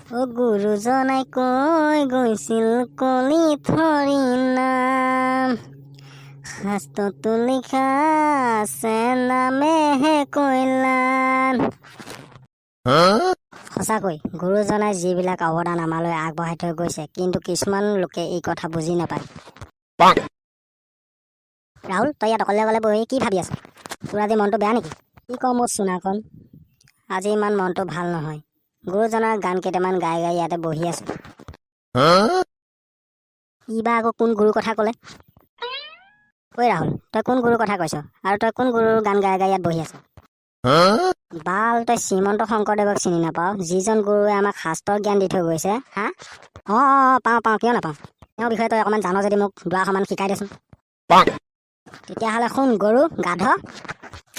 ও গুৰুজনাই কৈ গৈছিল কলি থৰি নাম, শাস্ত্ৰতো লিখা আছে নামেহে কৈলান। সঁচাকৈ গুৰুজনাই যিবিলাক অৱদান আমালৈ আগবঢ়াই থৈ গৈছে, কিন্তু কিছুমান লোকে এই কথা বুজি নাপায়। ৰাহুল, তই ইয়াত অকলে অকলে বহি কি ভাবি আছ? তোৰ আজি মনটো বেয়া নেকি? কি কওঁ মোৰ চুনাকণ, আজি ইমান মনটো ভাল নহয়। গুৰুজনাৰ গান কেইটামান গাই গাই ইয়াতে বহি আছো। ইবা আকৌ কোন গুৰুৰ কথা ক'লে? ঐ ৰাহুল, তই কোন গুৰুৰ কথা কৈছ আৰু তই কোন গুৰুৰ গান গাই গাই ইয়াত বহি আছ? বাল, তই শ্ৰীমন্ত শংকৰদেৱক চিনি নাপাও, যিজন গুৰুৱে আমাক শাস্ত্ৰৰ জ্ঞান দি থৈ গৈছে। হা? পাওঁ, কিয় নাপাওঁ। তেওঁৰ বিষয়ে তই অকণমান জান যদি মোক দুআষাৰমান শিকাই দেচোন। তেতিয়াহ'লে শুন গৰু গাধ।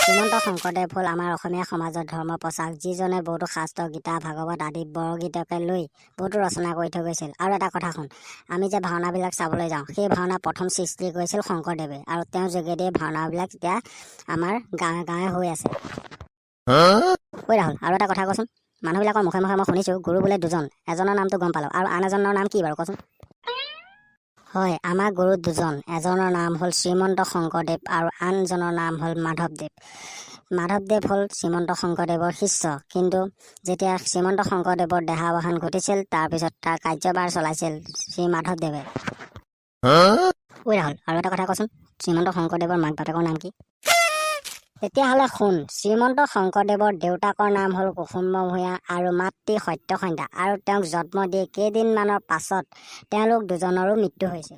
শ্ৰীমন্ত শংকৰদেৱ হ'ল আমাৰ অসমীয়া সমাজৰ ধৰ্ম প্ৰচাৰক, যিজনে বহুতো শাস্ত্ৰ, গীতা, ভাগৱত আদি বৰগীতকে লৈ বহুতো ৰচনা কৰি থৈ গৈছিল। আৰু এটা কথা শুন, আমি যে ভাওনাবিলাক চাবলৈ যাওঁ, সেই ভাওনা প্ৰথম সৃষ্টি কৰিছিল শংকৰদেৱে, আৰু তেওঁৰ যোগেদিয়ে ভাওনাবিলাক এতিয়া আমাৰ গাঁৱে গাঁৱে হৈ আছে। ঐ ৰাহুল, আৰু এটা কথা কচোন, মানুহবিলাকৰ মুখে মুখে মই শুনিছোঁ গুৰু বোলে দুজন, এজনৰ নামটো গম পালোঁ, আৰু আন এজনৰ নাম কি বাৰু কচোন? হয়, আমাৰ গুৰু দুজন, এজনৰ নাম হ'ল শ্ৰীমন্ত শংকৰদেৱ আৰু আনজনৰ নাম হ'ল মাধৱদেৱ। মাধৱদেৱ হ'ল শ্ৰীমন্ত শংকৰদেৱৰ শিষ্য, কিন্তু যেতিয়া শ্ৰীমন্ত শংকৰদেৱৰ দেহাৱসান ঘটিছিল, তাৰপিছত তাৰ কাৰ্যভাৰ চলাইছিল শ্ৰী মাধৱদেৱে। ঐ ৰাহুল, আৰু এটা কথা কচোন, শ্ৰীমন্ত শংকৰদেৱৰ মাক বাপেকৰ নাম কি? তেতিয়াহ'লে শুন, শ্ৰীমন্ত শংকৰদেৱৰ দেউতাকৰ নাম হ'ল কুসুম্ব ভূঞা আৰু মাতৃ সত্যসন্ধ্যা, আৰু তেওঁক জন্ম দি কেইদিনমানৰ পাছত তেওঁলোক দুজনৰো মৃত্যু হৈছিল।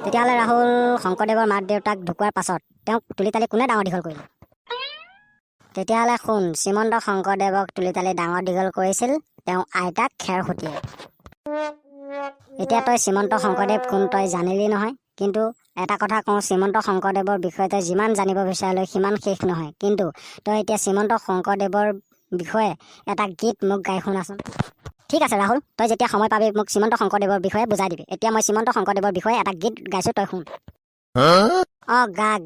তেতিয়াহ'লে ৰাহুল, শংকৰদেৱৰ মাক দেউতাক ঢুকোৱাৰ পাছত তেওঁক তুলি তালি কোনে ডাঙৰ দীঘল কৰিলে? তেতিয়াহ'লে শুন, শ্ৰীমন্ত শংকৰদেৱক তুলি তালি ডাঙৰ দীঘল কৰিছিল তেওঁ আইতাক খেৰসুতীয়ে। এতিয়া তই শ্ৰীমন্ত শংকৰদেৱ কোন তই জানিলি নহয়, কিন্তু এটা কথা কওঁ, শ্ৰীমন্ত শংকৰদেৱৰ বিষয়ে তই যিমান জানিব বিচাৰিলে সিমান শেষ নহয়। কিন্তু তই এতিয়া শ্ৰীমন্ত শংকৰদেৱৰ বিষয়ে এটা গীত মোক গাই শুনাচোন। ঠিক আছে ৰাহুল, তই যেতিয়া সময় পাবি মোক শ্ৰীমন্ত শংকৰদেৱৰ বিষয়ে বুজাই দিবি। এতিয়া মই শ্ৰীমন্ত শংকৰদেৱৰ বিষয়ে এটা গীত গাইছোঁ, তই শুন।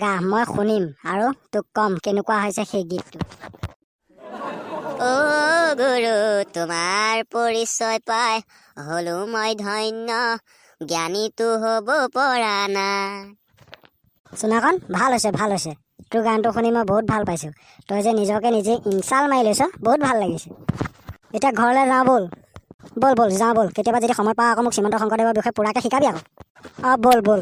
গা মই শুনিম আৰু তোক কম কেনেকুৱা হৈছে সেই গীতটো। অ' গুৰু, তোমাৰ পৰিচয় পাই হলো মই ধন্য, জ্ঞানীতো হ'ব পৰা নাই। চুনাকণ, ভাল হৈছে। তোৰ গানটো শুনি মই বহুত ভাল পাইছোঁ। তই যে নিজকে নিজে ইনচাল মাৰি লৈছ, বহুত ভাল লাগিছে। এতিয়া ঘৰলৈ যাওঁ ব'ল। যাওঁ ব'ল। কেতিয়াবা যদি সময় পাওঁ আকৌ মোক শ্ৰীমন্ত শংকৰদেৱৰ বিষয়ে পুৰাকৈ শিকাবি আকৌ। ব'ল।